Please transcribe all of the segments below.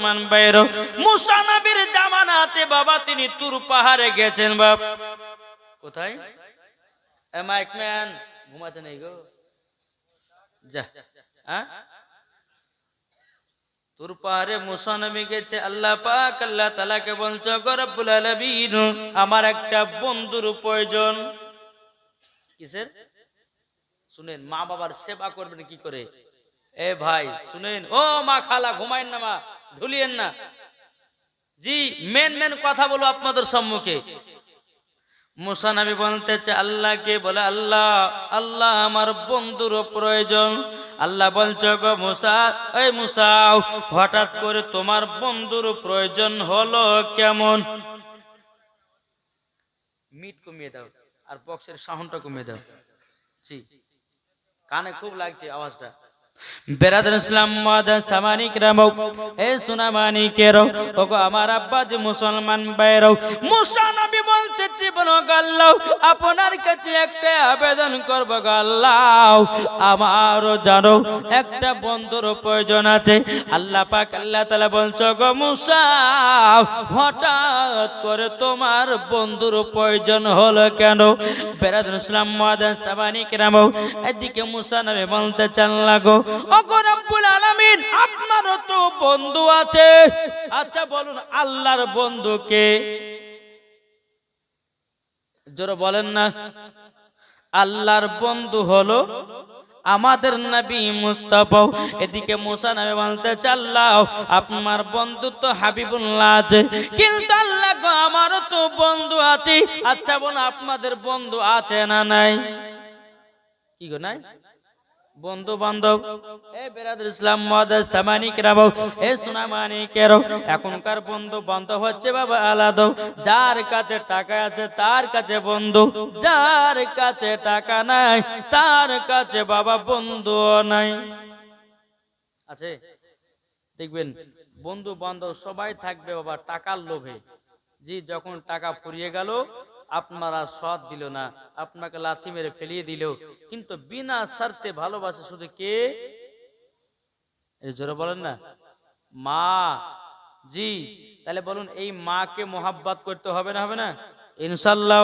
মুসলমান ভাইরা, মুসা নবীর জামানাতে বাবা তিনি তুর পাহাড়ে গেছেন। বাপ কোথায়? এ মাইকম্যান ঘুমাচ্ছে নাই গো, যা। হ্যাঁ, তুর পাহাড়ে মুসা নবী গেছে। আল্লাহ পাক আল্লাহ তাআলাকে বলছে, গো রব্বুল আলামিন, আমার একটা বন্ধুর প্রয়োজন। কিসের? শুনেন, মা বাবার সেবা করবেন কি করে? এ ভাই শুনেন, ও মা খালা ঘুমাইন না, মা ঢুলিয়েন না। জি, মেন কথা বলো আপনাদের সম্মুখে। মুসা নবী বলতেছে আল্লাহকে, বলে আল্লাহ আল্লাহ আমার বন্ধুর প্রয়োজন। আল্লাহ বলছে, গো মুসা, এই মুসা, হঠাৎ করে তোমার বন্ধুর প্রয়োজন হলো কেমন? মিট কমিয়ে দাও আর বক্সের সাউন্ডটা কমিয়ে দাও। জি, কানে খুব লাগছে আওয়াজটা। বেরাদর ইসলাম মাদান সামানিক রামো, এ সুনামানি কেরো, ওগো আমার আব্বা যে মুসলমান বাইরো। মুসা নবী বলতেছে, বলো আল্লাহ, আপনার কাছে একটা আবেদন করব গো আল্লাহ, আমারও জানো একটা বন্ধুর প্রয়োজন আছে। আল্লাহ পাক আল্লাহ তাআলা বলছো, গো মুসা, হঠাৎ করে তোমার বন্ধুর প্রয়োজন হলো কেন? বেরাদর ইসলাম মাদান সামানিক রামো, এদিকে মুসা নবী বলতেছেন, লাগো ওগো রব্বুল আলামিন, আপনারও তো বন্ধু আছে। আচ্ছা বলুন, আল্লাহর বন্ধু কে? জোরে বলেন না। আল্লাহর বন্ধু হলো আমাদের নবী মুস্তাফা। এদিকে মুসা নবী বলতে, আল্লাহ আপনার বন্ধু তো হাবিবুল্লাহ আছে, কিন্তু আল্লাহ গো আমারও তো বন্ধু আছে। আচ্ছা বলুন, আপনাদের বন্ধু আছে না নাই? কি গো নাই? বন্ধু বান্ধব, এ বেরাদর ইসলাম মাদান সামানিক রামো, এ সুনামানিকেরো, এখনকার বন্ধু বান্ধব হচ্ছে বাবা আলাদা। যার কাছে টাকা আছে তার কাছে বন্ধু, যার কাছে টাকা নাই তার কাছে বাবা বন্ধু নাই। আছে দেখবেন, বন্ধু বান্ধব সবাই থাকবে বাবা টাকার লোভে। জি, যখন টাকা ফুরিয়ে গেল, আপনারা সৎ দিল না, আপনাকে লাথি মেরে ফেলিয়ে দিল, কিন্তু বিনা স্বার্থে ভালোবাসে শুধু কে? জোরে বলেন না, মা। জি, তাহলে বলুন, এই মাকে মোহাব্বত করতে হবে না, হবে না? ইনশাআল্লাহ।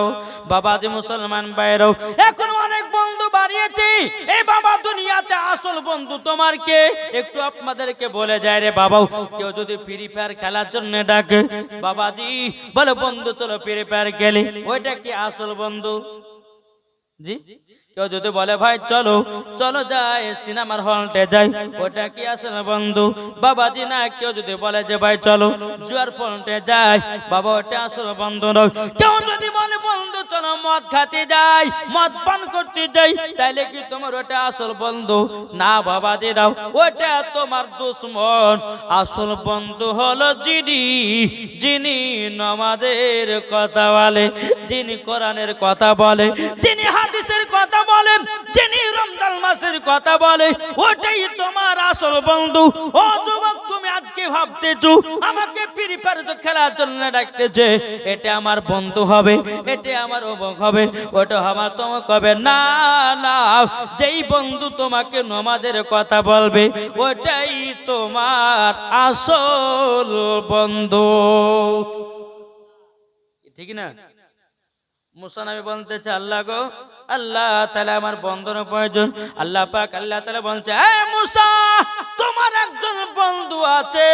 বাবা যে মুসলমান ভাইরাও, এখন অনেক বন্ধু বাড়িয়েছে। এই বাবা, দুনিয়াতে আসল বন্ধু তোমার কে? একটু আপনাদেরকে বলে যায় রে বাবা, কেউ যদি ফ্রি ফায়ার খেলার জন্য ডাকে, বাবাজি বলে বন্ধু চলো ফ্রি ফায়ার খেলি, ওইটা কি আসল বন্ধু? জি, কেউ যদি বলে ভাই চলো চলো যাই সিনেমার হলটে যাই, ওটা কি আসল বন্ধু? বাবাজি না। কেউ যদি বলে যে ভাই চলো জুয়ার পয়েন্টে যাই, বাবা ওটা আসল বন্ধু নয়। কেউ যদি বলে বন্ধু চলো মদ খাতে যাই, মদ পান করতে যাই, তাইলে কি তোমার ওটা আসল বন্ধু? না বাবাজি দাও, ওটা তোমার দুশ্মন। আসল বন্ধু হলো যিনি নামাজের কথা বলে, যিনি কোরআনের কথা বলে, যিনি হাদিসের কথা বলেন, যিনি রমজান মাসের কথা বলে, ওটাই তোমার আসল বন্ধু। ও যুবক, তুমি আজকে ভাবতেছো আমাকে ফ্রি ফায়ার খেলার জন্য ডাকতেছে, এটা আমার বন্ধু হবে, এটা আমার অমুক হবে, ওটা আমার তমুক হবে। না না, যেই বন্ধু তোমাকে নামাজের কথা বলবে, ওটাই তোমার আসল বন্ধু। ঠিক না? মুসা নবী বলতেছে, আল্লাহ গো আল্লাহ তাআলা আমার বন্ধুর প্রয়োজন। আল্লাহ পাক আল্লাহ তাআলা বলছে, এ মুসা, তোমার একজন বন্ধু আছে।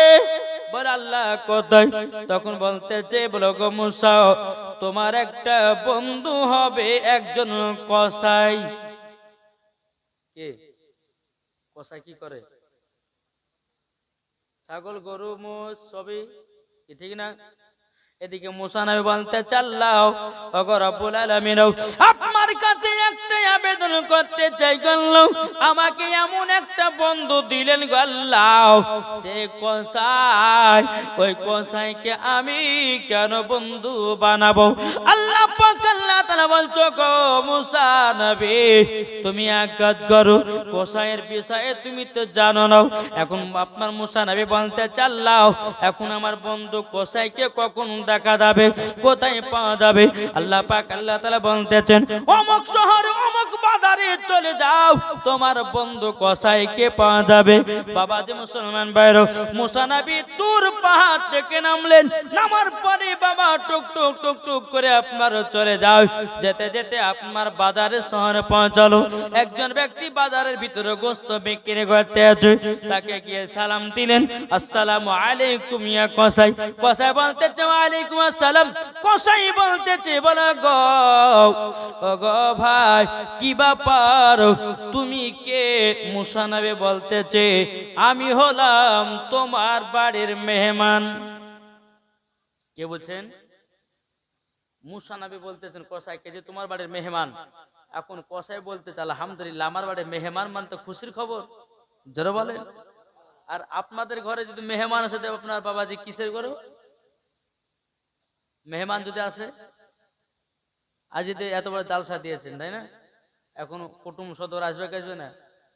বলে আল্লাহ কোথায়? তখন বলতেছে, বলো গো মুসা, তোমার একটা বন্ধু হবে একজন কসাই। কে কসাই? কি করে? ছাগল গরু মোষ সবই, ঠিক না? এদিকে মুসা নবী বলতে, আল্লাহ ওগো রব্বুল আলামিন, আপনার কাছে একটা আবেদন করতে চাই গো আল্লাহ, আমাকে এমন একটা বন্ধু দিলেন গো আল্লাহ, সে কসাই, ওই কসাইকে আমি কেন বন্ধু বানাবো? আল্লাহ পাক আল্লাহ তাআলা বলছো, গো মুসা নবী, তুমি এক কাজ করো, কসাইয়ের বিষয়ে তুমি তো জানো না। এখন আপনার মুসা নবী বলতে, আল্লাহ এখন আমার বন্ধু কসাইকে কখন দেখা যাবে, কোথায় পাওয়া যাবে? আল্লাহ পাক আল্লাহ তাআলা বলতেছেন, অমুক শহর অমুক বাজারে চলে যাও, তোমার বন্ধু কসাইকে পাওয়া যাবে। বাবাজি মুসলমান ভাইরা, মুসা নবী তুর পাহাড় থেকে নামলেন। নামার পরে বাবা টুক টুক টুক টুক করে আপনার চলে যাও। যেতে যেতে আপনার বাজারের শহরে পৌঁছালো। একজন ব্যক্তি বাজারের ভিতরে গোস্ত বিক্রি করতে আছে, তাকে গিয়ে সালাম দিলেন, আসসালামু আলাইকুম ইয়া কসাই। কসাই বলতেছে ওয়ালাইকুম আসসালাম। কসাই বলতেছে বলো গো, ও গো ভাই কি ব্যাপার, তুমি কে? মুসা নবী বলতেছে আমি হলাম তোমার বাড়ির মেহমান। কে বলছেন? মুসা নবী বলতেছেন কসাইকে যে তোমার বাড়ির মেহমান। এখন কসাই বলতেছে আলহামদুলিল্লাহ, আমার বাড়ির মেহমান মানে তো খুশির খবর, জোরে বলেন। আর আপনাদের ঘরে যদি মেহমান আসে, আপনার বাবাজি কিসের ঘরে মেহমান যদি আসে? আজ এত বড় জালসা দিয়েছেন, তাই না? এখন কুটুম সদর আসবে কি আসবে না?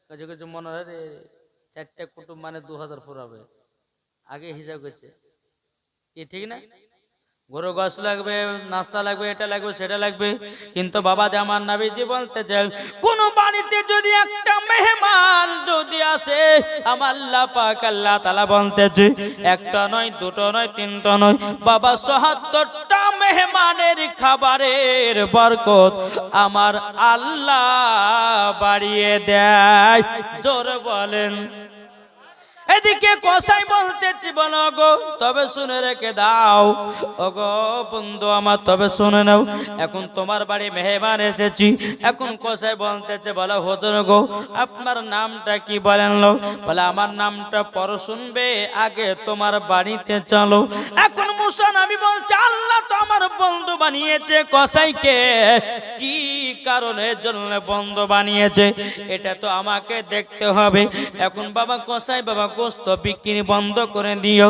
কিছু কিছু মনে হয় 4টা কুটুম মানে 2000 ফুরাবে, আগে হিসাব করছে। কি ঠিক না? গরু গোশ লাগবে, নাস্তা লাগবে, এটা লাগবে, সেটা লাগবে। কিন্তু বাবা জামান নবীজি বলতেছেন কোন বাড়িতে যদি একটা মেহমান যদি আসে, আমার আল্লাহ পাক আল্লাহ তাআলা বলতেছে একটা নয়, দুটো নয়, তিনটা নয়, বাবা ৭৭টা মেহমানের খাবারের বরকত আমার আল্লাহ বাড়িয়ে দেয়। জোরে বলেন। এদিকে কসাই বলতেছি বলো গো, তবে শুনে রেখে দাও, ও গো বন্ধু আমার, তবে শুনে নাও, এখন তোমার বাড়ি মেহমান এসেছি। এখন কসাই বলতেছে বলো হুজুর গো, আপনার নামটা কি বলেন? লো বলে আমার নামটা পরে শুনবে, আগে তোমার বাড়িতে চলো। এখন মুসা নবী বলছে আল্লাহ তো আমার বন্ধু বানিয়েছে কসাইকে, কি কারণের জন্য বন্ধু বানিয়েছে এটা তো আমাকে দেখতে হবে। এখন বাবা কসাই বাবা গোস্ত বিক্রি বন্ধ করে দিও।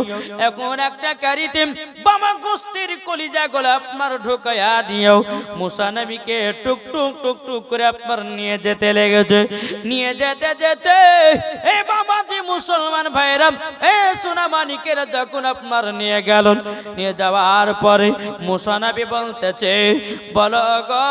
এখন একটা গাড়িতে বাবা গোস্তের কলিজা গুলো আপনার ঢোকায়া দিও। মুসা নবীকে টুক টুক টুক টুক করে আপনার নিয়ে যেতে লেগেছে। নিয়ে যেতে যেতে এই বাবাজি মুসলমান ভাইরা, এই সোনা মানিকেরা যখন আপনার নিয়ে গেল, নিয়ে যাওয়ার পরে মুসা নবী বলতেছে বলো গো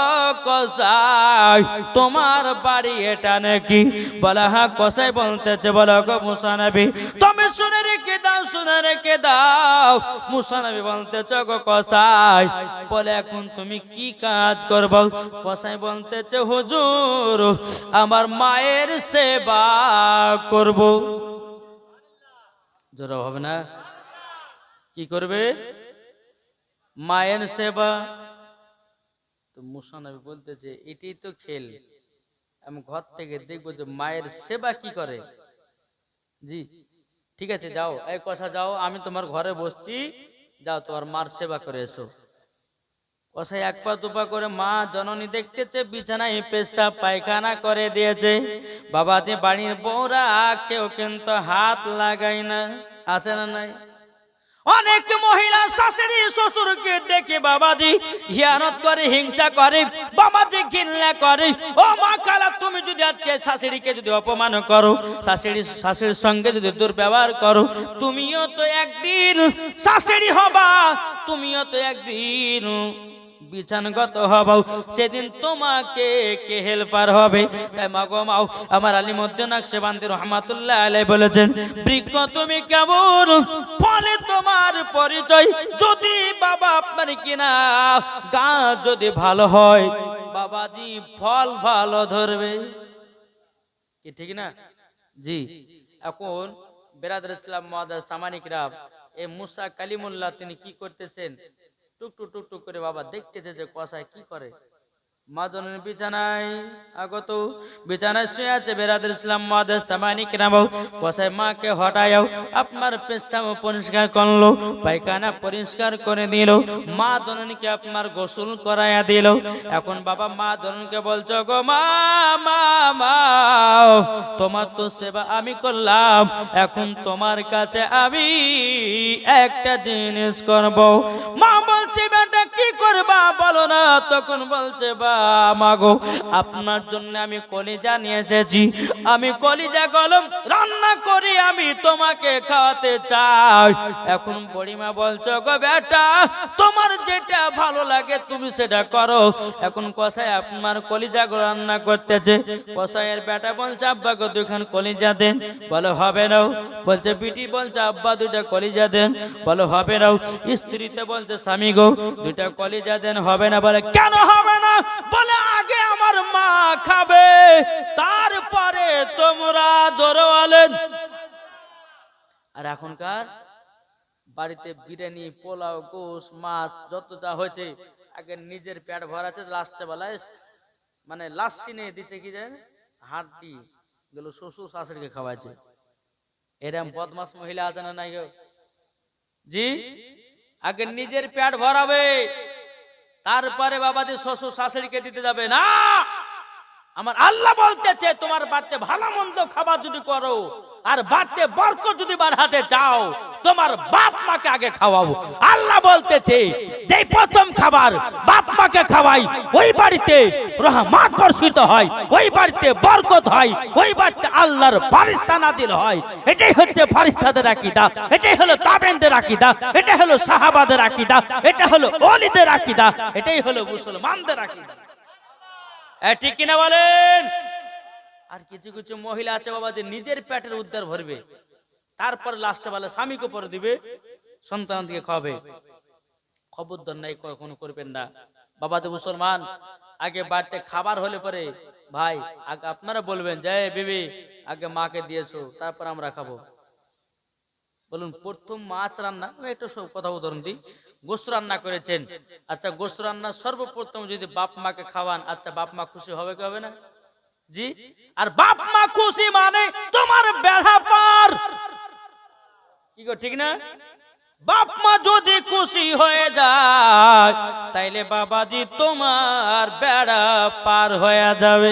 কসাই, তোমার বাড়ি এটা নাকি? বলা হ্যাঁ। কসাই বলতেছে বলো গো মুসা নবী, তুমি শুনে রেখে দাও, শুনে রেখে দাও। মুসা নবী বলতেছে গো কসাই, বলে এখন তুমি কি কাজ করবো? কসাই বলতেছে হুজুর আমার মায়ের সেবা করব। জোরে হবে না? কি করবে? মায়ের সেবা। তো মুসা নবী বলতেছে এটাই তো খেল, আমি ঘর থেকে দেখবো যে মায়ের সেবা কি করে। জি ঠিক আছে, যাও এই কষা যাও, আমি তোমার ঘরে বসছি, যাও তোমার মার সেবা করে এসো। কষাই এক পা দুপা করে মা জননী দেখতেছে বিছানায় পেশাব পায়খানা করে দিয়েছে। বাবাজি বাড়ির বউরা কেউ কিন্তু হাত লাগাই না, আছে না নাই? অনেক মহিলা শাশুড়ি শ্বশুরকে দেখে বাবাজি হিয়ানত করে, হিংসা করে, বাবাজি ঘৃণা করে। ও মা খালা, তুমি যদি আজকে শাশুড়িকে যদি অপমান করো, শাশুড়ির সঙ্গে যদি দুর্ব্যবহার করো, তুমিও তো একদিন শাশুড়ি হবা, তুমিও তো একদিন বিছানগত হবাও, সেদিন তোমাকে কে হেল্পার হবে? তাই মাগো মাও আমার আলিমউদ্দিন নকশবন্দি রহমাতুল্লাহ আলাইহি বলেছেন বৃক্ষ তুমি কেমন ফলে তোমার পরিচয়। যদি বাবা আপনার কিনা গাছ যদি ভালো হয়, বাবাজি ফল ভালো ধরবে, কি ঠিক না? জি এখন বেরাদর ইসলাম মুআজ্জাজ সামানিকরাম, এই মুসা কালিমুল্লাহ তিনি কি করতেছেন? টুকটুক টুকটুক করে বাবা দেখতেছে যে কসাই কি করে। মা জননী বিছানায় আগত, বিছানায় শুয়ে আছে। বেরাদর ইসলাম মুআজ্জাজ সামানিকরাম, কসাই মাকে হটায়ও আপনার পেশাব পরিষ্কার করলো, পায়খানা পরিষ্কার করে দিল, মা জননীকে আপনার গোসল করায়া দিল। এখন বাবা মা জননীকে বলছো গো মা, মা মা তোমার তো সেবা আমি করলাম, এখন তোমার কাছে আমি একটা জিনিস করব। মা বলছে বেটা কি করবা বলো না। তখন বলছে বা মাগো আপনার জন্য আমি কলিজা নিয়ে এসেছি, আমি কলিজা গলম রান্না করি আমি তোমাকে খাওয়াতে চাই। এখন বুড়িমা বলছে গো বেটা তোমার যেটা ভালো লাগে তুমি সেটা করো। এখন কসাই আপনার কলিজা রান্না করতেছে। কসাইয়ের বেটা বলছে আব্বা গো দুইখান কলিজা দেন। বলে হবে না। বলছে বিটি বলছে আব্বা দুইটা কলিজা দেন। বলে হবে না। স্ত্রীতে বলছে স্বামী গো দুইটা কলিজা দেন। হবে না। বলে কেন হবে না? বলে আগে আমার মা খাবে তারপরে তোমরা জোরে বলেন। আর এখনকার বাড়িতে বিরিয়ানি পোলাও গোশ মাছ যত যা হয়েছে আগে নিজের পেট ভরাচ্ছে, লাস্টে বেলায় মানে লাস্সি নিয়ে দিচ্ছে কি জানেন হাড্ডি গেল শ্বশুর শাশুড়িকে খাওয়াচ্ছে। এরকম বদমাস মহিলা আছে না নাই গো? জি আগে নিজের পেট ভরাবে তারপরে বাবাদের শ্বশুর শাশুড়িকে দিতে যাবে না। আমার আল্লাহ বলতেছে তোমার বাড়িতে ভালো মন্দ খাবার যদি করো আর বাড়িতে বরকত যদি বাড়াতে চাও তোমার বাপ মাকে আগে খাওয়াও। আল্লাহ বলতেছে যে প্রথম খাবার বাপ মাকে খাওয়াই ওই বাড়িতে রহমত বর্ষিত হয়, ওই বাড়িতে বরকত হয়, ওই বাড়িতে আল্লাহর ফেরেশতা নাজিল হয়। এটাই হচ্ছে ফেরেশতাদের আকীদা, এটাই হলো তাবেঈনদের আকীদা, এটা হলো সাহাবাদের আকীদা, এটা হলো ওলিদের আকীদা, এটাই হলো মুসলমানদের আকীদা। ঠিক কিনা বলেন? আর কিছু কিছু মহিলা আছে বাবা যে নিজের পেটের উদ্ধার ভরবে তারপর লাস্টে বলে স্বামীকে পরে দিবে সন্তানকে খাওয়াবে। খবরদার নাই কখনো করবেন না বাবা যে মুসলমান। আগে বাড়িতে খাবার হলে পরে ভাই আগে আপনারা বলবেন যে বিবি আগে মাকে দিয়েছো তারপর আমরা খাবো। বলুন প্রথম মাছ রান্না একটা সব কথা উদাহরণ দিই, গোশত রান্না করেছেন, আচ্ছা গোশত রান্না সর্বপ্রথম যদি বাপ মাকে খাওয়ান আচ্ছা বাপ মা খুশি হবে কি হবে না? জি আর বাপ মা খুশি মানে তোমার বেড়া পার কি গো ঠিক না? বাপ মা যদি খুশি হয়ে যায় তাইলে বাবাজি তোমার বেড়া পার হয়ে যাবে।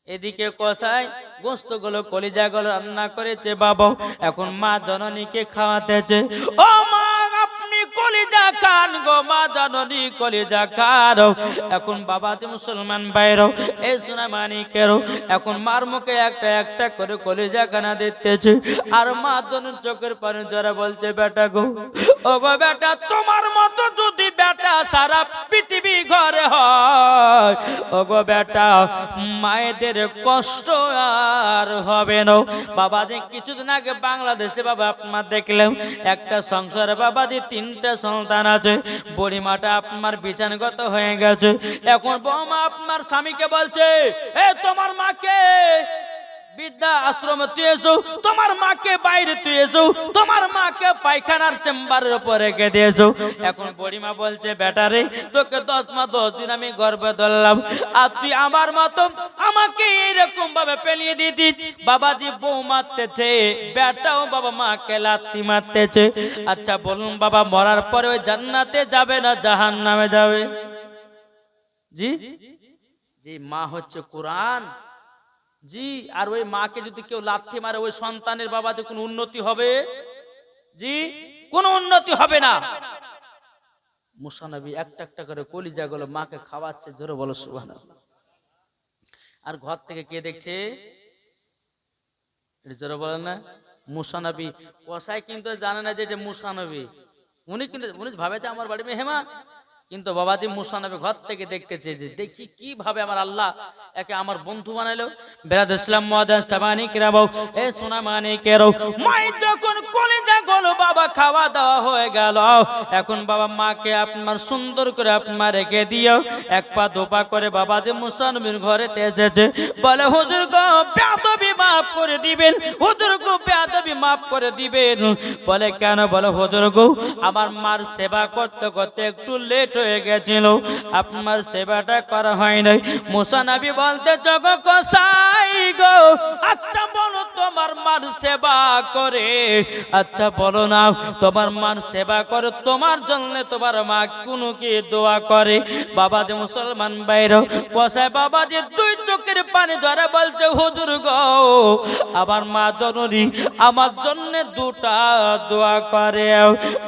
এদিকে কসাই গোশত গুলো কলিজা গুলো রান্না করেছে বাবা, এখন মা জননীকে খাওয়াতেছে। ও মা আপনি কলিজা খান গো মা জননী কলিজা খান। এখন বাবাজি মুসলমান বাইরও এই সোনা মানিকেরও এখন মার মুখে একটা একটা করে কলিজা খানা দিতেছে। আর মা জননীর চোখের পানি জরা বলছে বেটা গো ও গো বেটা তোমার মতো যদি বেটা সারা পৃথিবী ঘরে হয় ও গো বেটা মায়েদের কষ্ট আর হবে না। বাবাজি কিছুদিন আগে বাংলাদেশে বাবা আপনার দেখলাম একটা সংসারে বাবাজি 3টা সন্তান আছে। বুড়িমাটা আপনার বিছানাগত হয়ে গেছে। এখন বৌমা আপনার স্বামীকে বলছে এ তোমার মাকে বিদ্যা আশ্রমে তুই এসো, তোমার মাকে বাইরে তুই এসো, তোমার মাকে পায়খানার চেম্বারের উপরে রেখে দিয়েছো। এখন বুড়িমা বলছে বেটা রে তোকে 10 মাস 10 দিন আমি গর্ভে ধরলাম আর তুই আমার মতো আমাকে এইরকম ভাবে পেলিয়ে দিতিস। বাবাজি বউ মারতেছে, বেটাও বাবা মাকে লাথি মারতেছে। আচ্ছা বলুন বাবা মরার পরে ওই জান্নাতে যাবে না জাহান্নামে যাবে? জি জি মা হচ্ছে কোরআন। জি আর ওই মাকে যদি কেউ লাথি মারে ওই সন্তানের বাবাতে কোনো উন্নতি হবে? জি কোনো উন্নতি হবে না। মুসা নবী একটা একটা করে কলিজা গুলো মাকে খাওয়াচ্ছে, জোরে বলো সুবহানাল্লাহ। আর ঘর থেকে কে দেখছে? এটা জোরে বলেন না মুসা নবী। কসাই কিন্তু জানে না যে মুসা নবী, উনি ভাবে যে আমার বাড়ি মেহমান, কিন্তু বাবাজি মুসা নবী ঘর থেকে দেখতেছে যে দেখি কিভাবে আমার আল্লাহ একে আমার বন্ধু বানাইলো। বেরাদুল ইসলাম মুআদ্দিন সামানি কিরাবাও এ সোনা মানিকেরও মাই যখন কলিজা গলো বাবা খাওয়া দাওয়া হয়ে গেল। এখন বাবা মাকে আপনার সুন্দর করে আপনার রেখে দিও। এক পা দোপা করে বাবাজি মুসা নবীর ঘরেতে এসেছে। বলে হুজুর গো বেয়াদবি মাফ করে দিবেন, হুজুর গো বেয়াদবি মাফ করে দিবেন। বলে কেন? বলে হুজুর গো আমার মার সেবা করতে করতে একটু লেট হয়ে গেছিল, আপনার সেবাটা করা হয় নাই। মুসা নবী বলতে জগ কসাই গো আচ্ছা বলো তোমার মার সেবা করে, আচ্ছা বলো না তোমার মার সেবা করে তোমার জন্য তোমার মা কোনো কি দোয়া করে? বাবাজি মুসলমান বাইরে কসাই বাবাজি 2 চোখের পানি ধরে বলছে হুজুর গো আমার মা জননী আমার জন্য 2টা দোয়া করে।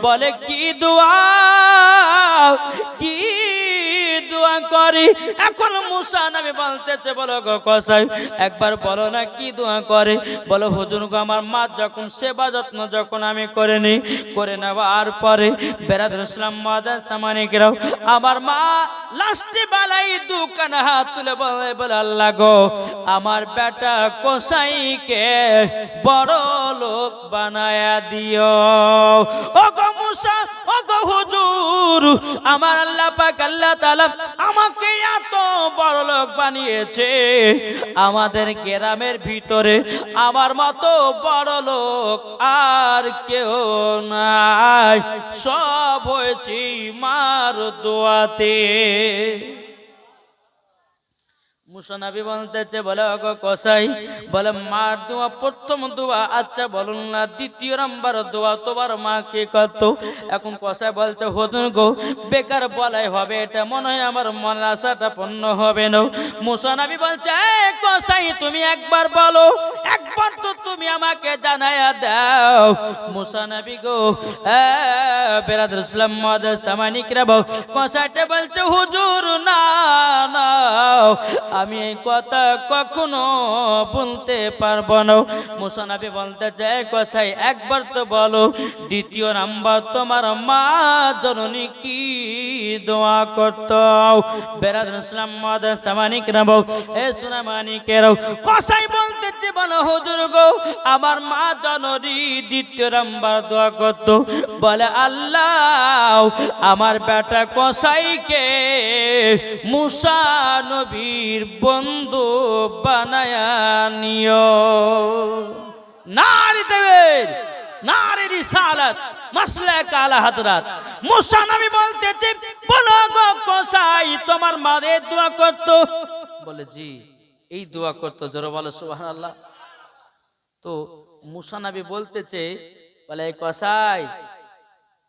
বলে কি দোয়া? কি দোয়া করি। এখন মুসা নবী বলতেছে, বলো গো কসাই একবার বলো না কি দোয়া করে। বলো হুজুর গো আমার মা যখন সেবা যত্ন যখন আমি করে নেওয়ার পরে বেরাদুল ইসলাম মাদার সামানিকরাও আমার মা লাস্টে বেলায় দুখানা হাত তুলে বলে আল্লাহ গো আমার বেটা কসাইকে বড় লোক বানায়া দিও। ও গো মুসা, ও গো হুজুর, আমার আল্লাহ পাক আল্লাহ তাআলা আমাকে এত বড় লোক বানিয়েছে, আমাদের গ্রামের ভিতরে আমার মতো বড় লোক আর কেউ নাই, সব হয়েছে মার দোয়াতে। মুসা নবী বলতেছে, বলে ওগো কসাই, বলে মার দোয়া প্রথম দোয়া, আচ্ছা বলুন না দ্বিতীয় নাম্বার দোয়া তোমার মা কে কত? এখন কসাই বলছে হুজুর গো বেকার বলাই হবে, এটা মনে হয় আমার মনের আশাটা পূর্ণ হবে না। মুসা নবী বলছে, এই কসাই তুমি একবার বলো, একবার তো তুমি আমাকে জানায়া দাও। মুসা নবী গো বেরাদুল ইসলাম মাদার সামানিকরা কসাইটা বলছে হুজুর না না, আমি এই কথা কখনো বলতে পারবো না। মুসা নবী বলতে চাই কসাই একবার তো বলো, দ্বিতীয় নাম্বার তোমার মা জননী কি দোয়া করত? বেরাদুল ইসলাম মাদার সামানিকরা এ সোনা মানিকেরাও কসাই বলতেছে, বলো হুজুর গো আমার মা জননী দ্বিতীয় নাম্বার দোয়া করত, বলে আল্লাহ আমার বেটা কসাইকে মুসা নবীর বন্ধু বানায়া নিও। নারী দেবের নারী রিসালাত মাসলাক আলা হযরত মুসা নবী বলতেছে, বলো গো কসাই তোমার মারে দোয়া করত? বলে জি এই দোয়া করত। জোরে বলো সুবহানাল্লাহ। তো মুসা নবী বলতেছে, বলে এই কসাই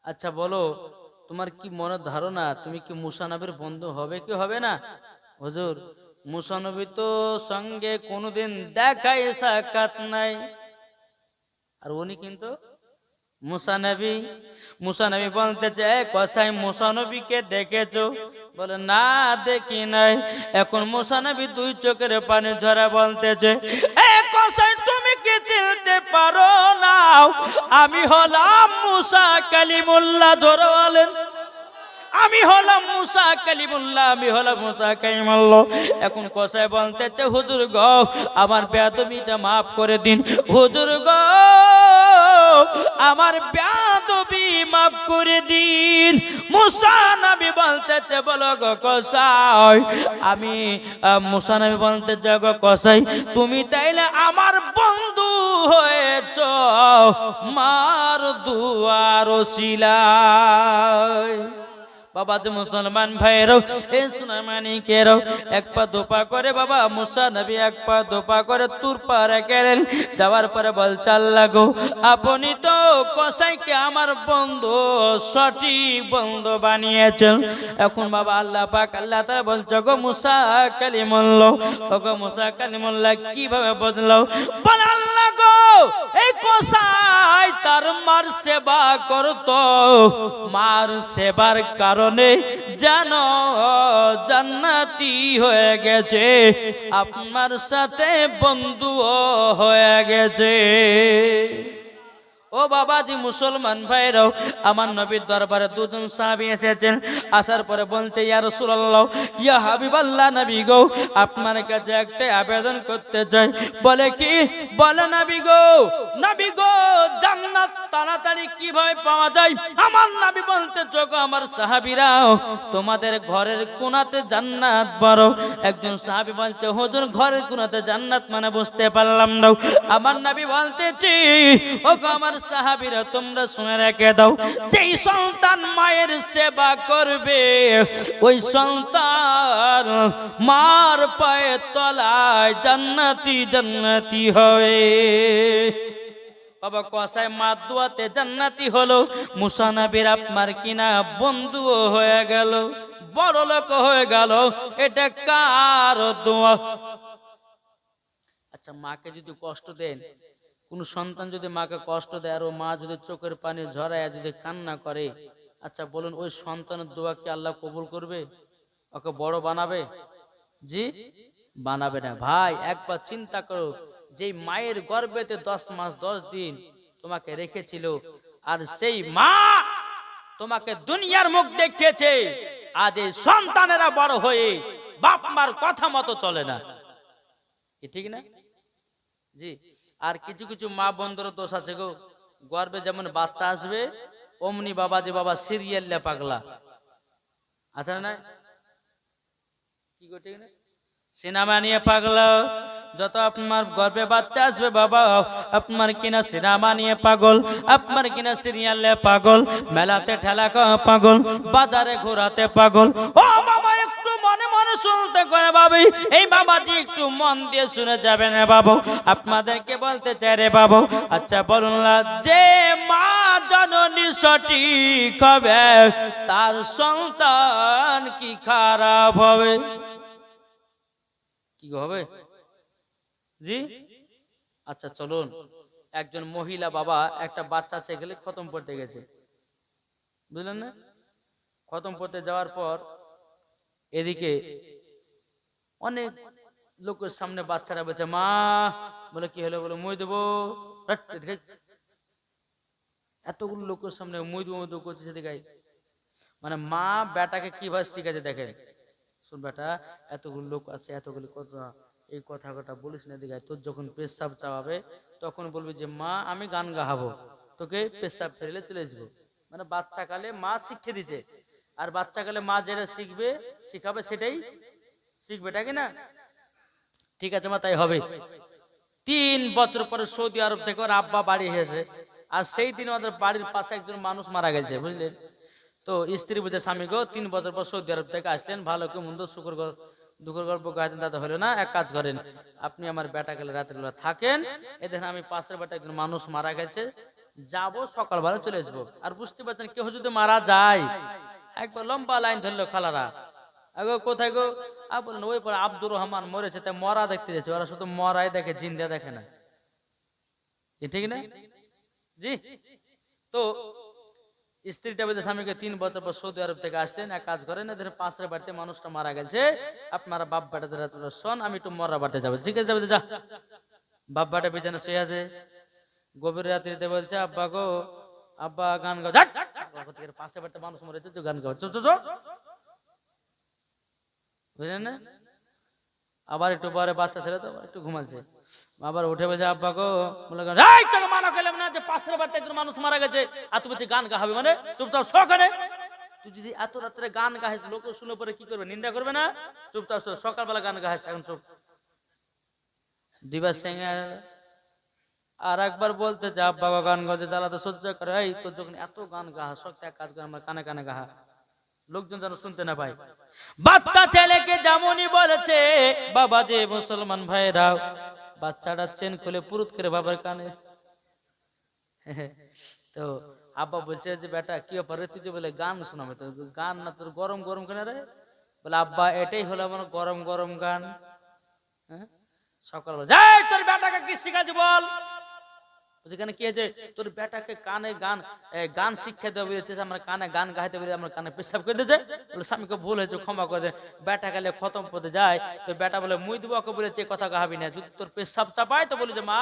আচ্ছা বলো তোমার কি মনের ধারণা, তুমি কি মুসা নবীর বন্ধু হবে কি হবে না? হুজুর মুসা নবী তো সঙ্গে কোনোদিন দেখাই সাক্ষাৎ নাই, আর উনি কিন্তু মুসা নবী বলতেছে, কসাই মুসা নবীকে দেখেছো? বলে না দেখি নাই। এখন মুসা নবী দুই চোখের পানি ঝরা বলতেছে, এ কসাই তুমি কি চিনতে পারো না আমি হলাম মুসা কালিমুল্লাহ? ধরে বলেন আমি হলাম মুসা কালিমুল্লাহ, আমি হলাম মুসা কালিমুল্লাহ। এখন কসাই বলতেছে, হুজুর গো আমার বেয়াদবিটা মাফ করে দিন, হুজুর গো আমার বেয়াদবি মাফ করে দিন। মুসা নবী বলতেছে, বলো গো কসাই আমি মুসা নবী বলতেছে, গো কসাই তুমি তাইলে আমার বন্ধু হয়েছ মার দুয়ার ওসিলায়। বাবা যে মুসলমান ভাইরাও এ সোনা মানিকেরাও এক পা দোপা করে বাবা মুসা নবী এক পা দোপা করে তুর পারে গেলেন। যাওয়ার পরে বলছে, আল্লাহ গো আপনি তো কসাইকে আমার বন্ধু সঠিক বন্ধু বানিয়েছেন। এখন বাবা আল্লাহ পাক আল্লাহ তাআলা বলছে, গো মুসা কালিমুল্লাহ, ও গো মুসা কালিমুল্লাহ কিভাবে বুঝলো? বল আল্লাহ গো এই কসাই তার মার সেবা করত, মার সেবার কারণে যেন জান্নাতি হয়ে গেছে, আপনার সাথে বন্ধুও হয়ে গেছে। ও বাবাজি মুসলমান ভাইরাও আমার নবীর দরবারে দুজন সাহাবী এসেছেন। আসার পরে বলছে, ইয়া রাসূলুল্লাহ ইয়া হাবিবাল্লাহ নবী গো আপনার কাছে একটা আবেদন করতে চাই। বলে কি? বলে নবী গো জান্নাত তাড়াতাড়ি কিভাবে পাওয়া যায়? আমার নবী বলতে, চোখ আমার সাহাবীরাও তোমাদের ঘরের কোণাতে জান্নাত বড়। একজন সাহাবী বলছে, হুজুর ঘরের কোণাতে জান্নাত মানে বুঝতে পারলাম না। আমার নবী বলতেছি, ও গো আমার সাহাবীরা তোমরা শুনে রেখে দাও, যেই সন্তান মায়ের সেবা করবে ওই সন্তান মার পায়ের তলায় জান্নাতি হবে। বাবা কসাই মার দোয়াতে জান্নাতি হলো, মুসা নবীর আপনার কিনা বন্ধুও হয়ে গেল, বড় লোক হয়ে গেল। এটা কার দোয়া? আচ্ছা মাকে যদি কষ্ট দেন, কোন সন্তান যদি মাকে কষ্ট দেয় আর ও মা যদি চোখের পানি ঝরায় যদি কান্না করে, আচ্ছা বলুন, ওই সন্তানের দোয়া কি আল্লাহ কবুল করবে? ওকে বড় বানাবে? জি বানাবে না। ভাই একবার চিন্তা করো, যে মায়ের গর্ভেতে 10 মাস 10 দিন তোমাকে রেখেছিল, আর সেই মা তোমাকে দুনিয়ার মুখ দেখিয়েছে, আজ এই সন্তানেরা বড় হয়ে বাপ মার কথা মতো চলে না, কি ঠিক না? জি। আর কিছু কিছু মা বন্ধুর দোষ আছে গো, গর্ভে যেমন বাচ্চা আসবে অমনি বাবা যে বাবা সিরিয়াল পাগলা আছে না? কি গো ঠিক না? সিনেমা নিয়ে পাগলা, যত আপনার গর্ভে বাচ্চা আসবে বাবা আপনার কিনা সিনেমা নিয়ে পাগল, আপনার কিনা সিরিয়ালে পাগল, মেলাতে ঠেলা পাগল, বাজারে ঘোরাতে পাগল। ও বাবা একটু মনে মনে শুনতে করে বাবু, এই বাবাজি একটু মন দিয়ে শুনে যাবেন বাবু, আপনাদেরকে বলতে চাই রে বাবু। আচ্ছা বলুন না, যে মা জননী সঠিক হবে তার সন্তান কি খারাপ হবে? কি হবে? জি। আচ্ছা চলুন, একজন মহিলা বাবা একটা বাচ্চা ছেলে খতম পড়তে গেছে, বুঝলেন না? খতম পড়তে যাওয়ার পর এদিকে অনেক লোকের সামনে বাচ্চারা বলছে মা, বলে কি হলো? বলে মই দেবো। এতগুলো লোকের সামনে মই দেবো করছে, সেদিকে মানে মা বেটাকে কিভাবে শিখাচ্ছে দেখেন। শোন বেটা, এতগুলো লোক আছে, এতগুলো কথা, এই কথা বলিস না দিঘায়, তোর যখন পেশাব চাওয়াবে তখন বলবি যে মা আমি গান গাহাবো, তোকে পেশাব ফেলে চলে আসবো। মানে বাচ্চা কালে মা শিখিয়ে দিচ্ছে, আর বাচ্চা কালে মা যেটা শিখবে শিখাবে সেটাই শিখবে, এটা কি না? ঠিক আছে মা, তাই হবে। 3 বছর পরে সৌদি আরব থেকে ওর আব্বা বাড়ি এসেছে, আর সেই দিন আমাদের বাড়ির পাশে একজন মানুষ মারা গেছে, বুঝলেন? তো স্ত্রী বুঝে স্বামী গো 3 বছর পর সৌদি আরব থেকে আসলেন, ভালো কি মন্দ সুখের দুঃখের গল্প গাইতেন, দাদা হলো না, এক কাজ করেন, আপনি আমার বেটা গেলে রাতের বেলা থাকেন, এ দেখেন আমি পাশের বেটা একজন মানুষ মারা গেছে, যাবো সকালবেলা চলে আসবো। আর বুঝতে পারছেন কেউ যদি মারা যায়, একবার লম্বা লাইন ধরলো খালারা, আগো কোথায় গো? বলেন ওই পরে আব্দুর রহমান মরেছে, তাই মরা দেখতে যাচ্ছে। ওরা শুধু মরাই দেখে, জিন্দা দেখে না, ঠিক না? জি। তো স্ত্রীটা বলছে স্বামীকে 3 বছর পর সৌদি আরব থেকে আসলেন, এক কাজ করেন, এদের পাশের বাড়িতে মানুষটা মারা গেছে, আপনারা বাপ বেটা শোন, আমি একটু মরা বাড়িতে যাবো। ঠিক আছে যা। বাপ বেটা বিছানা শুয়ে আছে, গভীর রাত্রিতে বলছে আব্বা গো, আব্বা গান গাও। পাশের বাড়িতে মানুষ মরেছে, গান গাও, বুঝলেন না? আবার একটু পরে বাচ্চা ছেলে তো একটু ঘুমাচ্ছে, আবার উঠে বলছে আব্বা গো, বলে মানা করলাম না যে পাশের বাড়িতে একজন মানুষ মারা গেছে আর তুই বলছি গান গাহাবে, মানে চুপচাপ সকালে তুই যদি এত রাত্রে গান গাইস লোক শুনে পরে কি করবে? নিন্দা করবে না? চুপচাপ সকালবেলা গান গাইস, এখন চুপ। দিবা সিং আর একবার বলতে যে আব্বা গো গান গাছে জ্বালাতে সহ্য করে, এই তোর যখন এত গান গাহা শক্ত এক কাজ করে আমার কানে কানে গাহা, লোকজন যেন শুনতে না পায়। বাচ্চা ছেলেকে যেমনই বলেছে বাবা যে মুসলমান ভাইরা, বাচ্চাটা চেন খুলে পুরুত করে বাবার কানে। তো আব্বা বলছে যে বেটা কি ব্যাপার, তুই তো বলে গান শোনাবে, তো গান না তোর গরম গরম কেন রে? বলে আব্বা এটাই হলো আমার গরম গরম গান। সকাল যাই তোর বেটাকে কি শিখাচ্ছি বল? যেখানে কি আছে তোর বেটাকে কানে গান গান শিক্ষা দেওয়া বলেছে, আমরা কানে গান গাইতে বলে আমরা কানে পেশাব করে দিয়েছে, বলে স্বামীকে ভুল হয়েছে ক্ষমা করে দে। বেটা গেলে খতম পদে যায়, তো বেটা বলে মুই দিব, ওকে বলেছে কথা গাহাবি না, যদি তোর পেশাব চাপায় তো বলি যে মা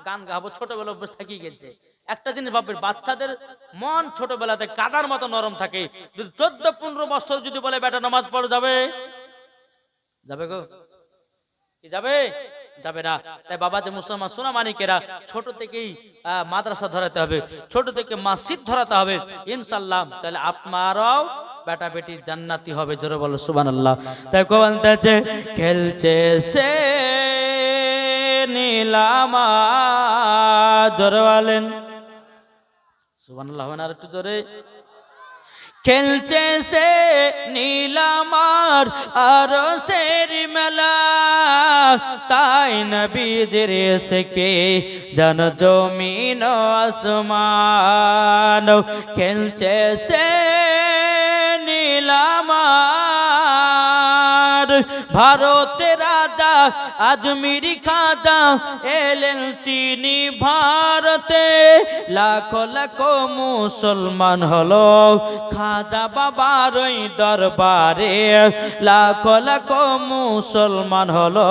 গান গাহাবো, ছোটবেলা অভ্যাস থাকিয়ে গেছে। একটা জিনিস ভাববে, বাচ্চাদের মন ছোটবেলাতে কাদার মতো নরম থাকে, যদি 14-15 বছর যদি বলে বেটা নামাজ পড়ে যাবে, যাবে গো? কি যাবে? যাবে না। তাই বাবা যে মুসলমান সোনা মানিকেরা ছোট থেকেই মাদ্রাসা ধরাতে হবে, ছোট থেকে মসজিদ ধরাতে হবে, ইনশাআল্লাহ তাহলে আপনারাও বেটা বেটি জান্নাতি হবে। জোরে বলো সুবহানাল্লাহ। তাই বলতেছে খেলছে সে নীলামা, জোরে বলেন সুবহানাল্লাহ। আর একটু জোরে। খেলছে সে নীলামার আর সের মেলা, তাই নবীজির এসকে জন জমিন আসমান, খেলছে সে নীলামার ভারতের রাজা আজমিরি খাজা এলেন তিনি ভারতে, লাখো লাখো মুসলমান হলো খাজা বাবার ওই দরবারে, লাখো লাখো মুসলমান হলো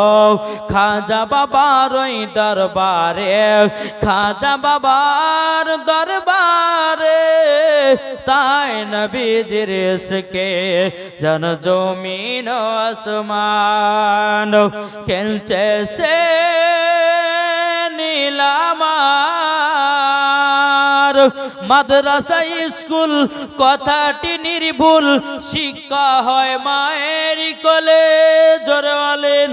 খাজা বাবার ওই দরবারে, খাজা বাবার দরবারে। তাই নবীজির ইশকে জন জমিন আসমান খেলছে সে নীলামার। মাদ্রাসা স্কুল কথাটি নির্ভুল, শিক্ষা হয় মায়ের কোলে। জোরে বলেন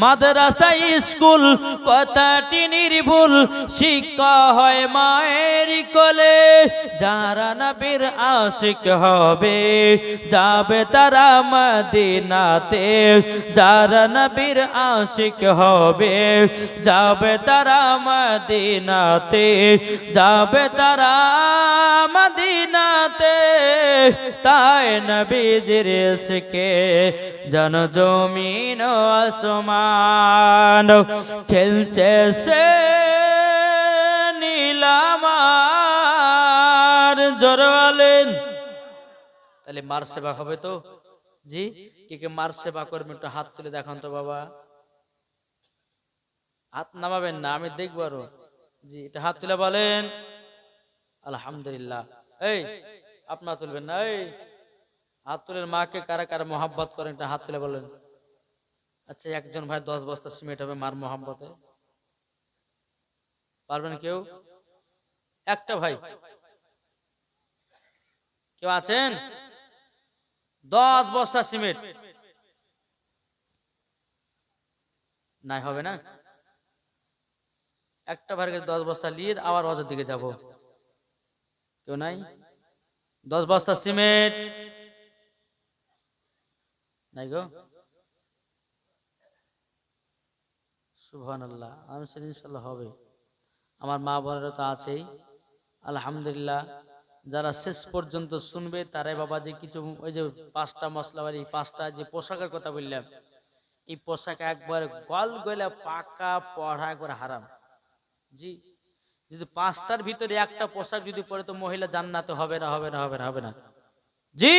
মাদ্রাসা স্কুল কথাটি নির্ভুল, শিক্ষা হয় মায়ের কোলে। যারা নবীর আশিক হবে যাবে তারা মদিনাতে, যারা নবীর আশিক হবে যাবে তারা মদিনাতে, যাবে তারা মদিনাতে। তাই নবীজির ইশকে জন জমিন আসমান খেলছে সে নীলামার। জোরে বলেন তাহলে মার সেবা হবে তো? জি, কে কে মার সেবা করবেন একটু হাত তুলে দেখান তো বাবা। হাত নামাবেন না, আমি দেখবো আরো। জি, এটা হাত তুলে বলেন আলহামদুলিল্লাহ। এই আপনারা তুলবেন না, এই হাত তুলেন। মাকে কারা কারা মোহাব্বত করেন এটা হাত তুলে বলেন। আচ্ছা, একজন ভাই 10 বস্তা সিমেন্ট হবে মার মোহাব্বতে, পারবেন কেউ? একটা ভাই কেউ আছেন? 10 বস্তা সিমেন্ট নাই হবে না? একটা ভাইয়ের কাছে 10 বস্তা নিয়ে আবার অজের দিকে যাব। কেউ নাই? 10 বস্তা সিমেন্ট নাই গো? সুবহানাল্লাহ। আমি ইনশাআল্লাহ হবে। আমার মা বোনেরা তো আছেই আলহামদুলিল্লাহ। যারা শেষ পর্যন্ত শুনবে তারাই বাবা যে কিছু ওই যে 5টা মশলাবাড়ি 5টা যে পোশাকের কথা বললাম, এই পোশাক একবার গল গলা পাকা পড়া একবার হারাম। জি, যদি 5টার ভিতরে একটা পোশাক যদি পরে তো মহিলা জান্নাতে হবে না, হবে না, হবে না, হবে না। জি,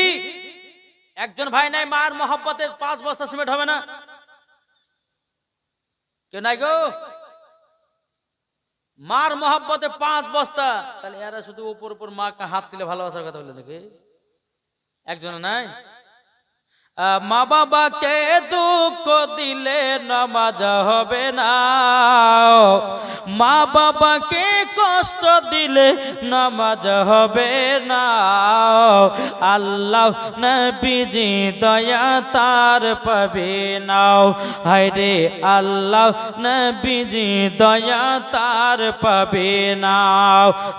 একজন ভাই নাই মার মোহাব্বতে 5 বস্তা সিমেন্ট হবে না? কেউ নাই গো? মার মোহাব্বতে 5 বস্তা, তাহলে এরা শুধু উপর উপর মাকে হাত তুলে ভালোবাসার কথা বললেন নাকি? একজন নাই? মা বাবাকে দুঃখ দিলে নামাজ হবে না, মা বাবাকে কষ্ট দিলে নামাজ হবে না। আল্লাহ নবীজি দয়া তার পাবে না, হায়রে আল্লাহ নবীজি দয়া তার পাবে না।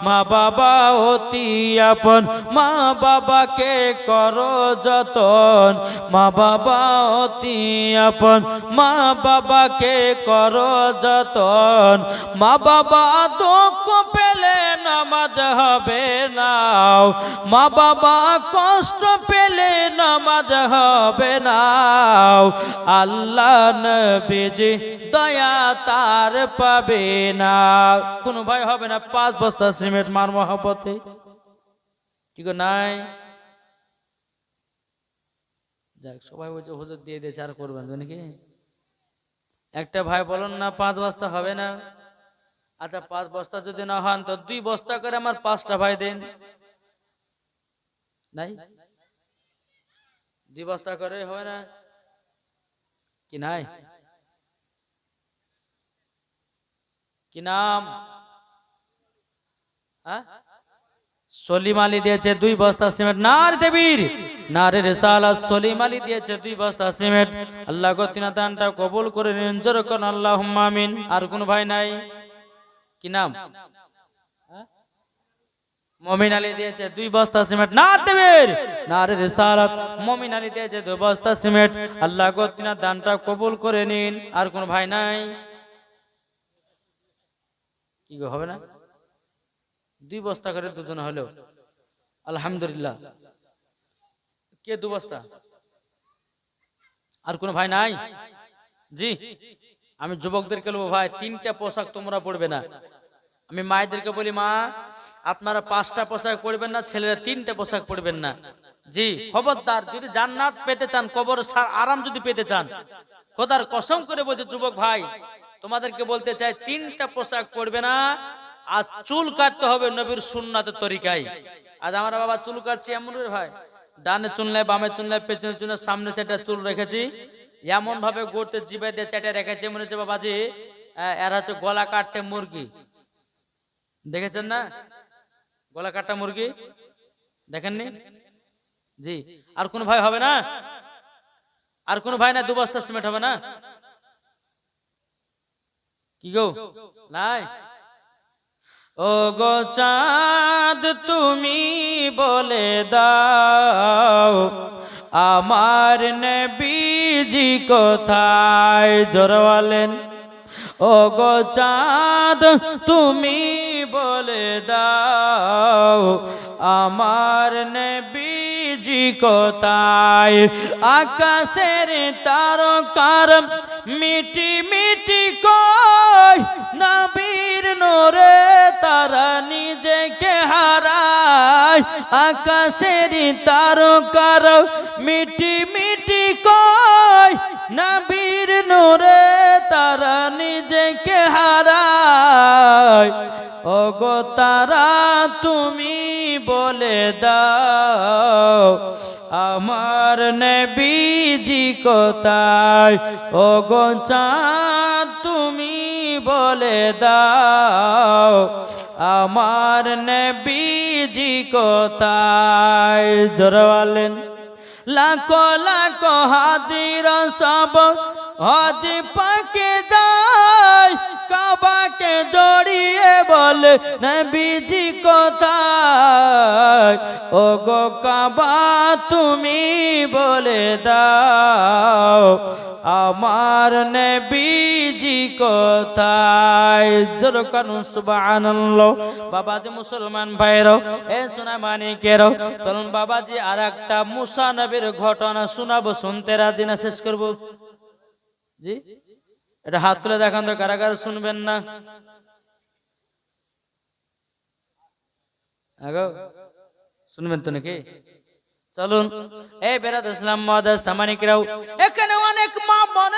মা বাবা অতি আপন, মা বাবাকে করো যতন, মা বাবা অতি আপন, মা বাবাকে করো যতন। মা বাবা দুঃখ পেলে নামাজ হবে না, মা বাবা কষ্ট পেলে নামাজ হবে না। আল্লাহ নবীজি দয়া তার পাবে না। কোনো ভয় হবে না। 5 বস্তা সিমেন্ট মার মহব্বতে কি গো নাই? যাক, সবাই বলছে হুজুর দিয়ে দিয়েছে আর করবেন নাকি? একটা ভাই বলুন না 5 বস্তা হবে না? আচ্ছা, 5 বস্তা যদি না হন তো 2 বস্তা করে আমার 5টা ভাই দেন। নাই? 2 বস্তা করে হবে না কি? নাই? কি নাম? হ্যাঁ, সলিম আলী দিয়েছে 2 বস্তা সিমেন্ট। নারে তাকবীর, নারে রিসালাত। সলিম আলী দিয়েছে 2 বস্তা সিমেন্ট। আল্লাহ গো তিনার দানটা কবুল করে নিন, জোরে করুন আল্লাহুম্মা আমিন। আর কোন ভাই নাই? কি নাম? মমিন আলী দিয়েছে 2 বস্তা সিমেন্ট। নারে তাকবীর, নারে রিসালাত। মমিন আলী দিয়েছে 2 বস্তা সিমেন্ট। আল্লাহ গো তিনার দানটা কবুল করে নিন। আর কোন ভাই নাই? কি গো হবে না? 2 বস্তা করে দুজন হলো আলহামদুলিল্লাহ। কে 2 বস্তা? আর কোন ভাই নাই? জি, আমি যুবকদেরকে বলবো ভাই 3টা পোশাক তোমরা পরবে না। আমি মায়েদেরকে বলি মা আপনারা 5টা পোশাক পরবেন না, ছেলেরা 3টা পোশাক পরবেন না। জি খবরদার, যদি জান্নাত পেতে চান, কবর আরাম যদি পেতে চান, খোদার কসম করে বলছে যুবক ভাই তোমাদেরকে বলতে চাই 3টা পোশাক পরবে না। আর চুল কাটতে হবে নবীর সুন্নাতের তরিকায়। আজ আমার বাবা চুল কাটছে এমন ভাই, ডানে চুল নাই, বামে চুল নাই, পেছনে চুল নাই, সামনে 4টা চুল রেখেছি, এমন ভাবে গড়তে জিভে দিয়ে চেটে রেখেছে মনে হচ্ছে বাবাজি এরা হচ্ছে গলা কাটতে মুরগি। দেখেছেন না গলা কাটা মুরগি? দেখেননি? জি। আর কোন ভাই হবে না? আর কোন ভাই না 2 বস্তা সিমেন্ট হবে না? কি গো নাই? ও গো চাঁদ তুমি বলে দাও আমার নবীজি কোথায়? জোরে বলেন। ও গো চাঁদ তুমি বলে দাও আমার নবীজি কোথায়? আকাশের তারকার মিটি মিটি কই নবীর নূরে তারা নিজেকে হারায়। আকাশের তারকার মিটি মিটি কই নবীর নূরে তারা নিজেকে হারায়। ওগো তারা তুমি বলে দাও আমার নবীজি কোথায়? ওগো চাঁদ তুমি বলে দাও আমার নবীজি কোথায়? জোরে বলেন। লাখো লাখো হাজির সব হজ পাকে যায় কাবাকে জড়িয়ে বলে নবীজি কোথায়? ও গো কাবা তুমি বলে দাও আমার নবীজি কোথায়? জোরে কানু সুবহানাল্লাহ। বাবাজি মুসলমান ভাইরাও এ সোনা মানিকেরাও চলুন বাবাজি আর একটা মুসা নবীর ঘটনা শোনাবো, শুনতে রাজি না? শেষ করবো জি। এটা হাত তুলে দেখান তো কারা কারা শুনবেন না? শুনবেন তো নাকি? চলুন এই বেরাদ ইসলাম মাদার সামানিকরাও, এখানে অনেক মা বোন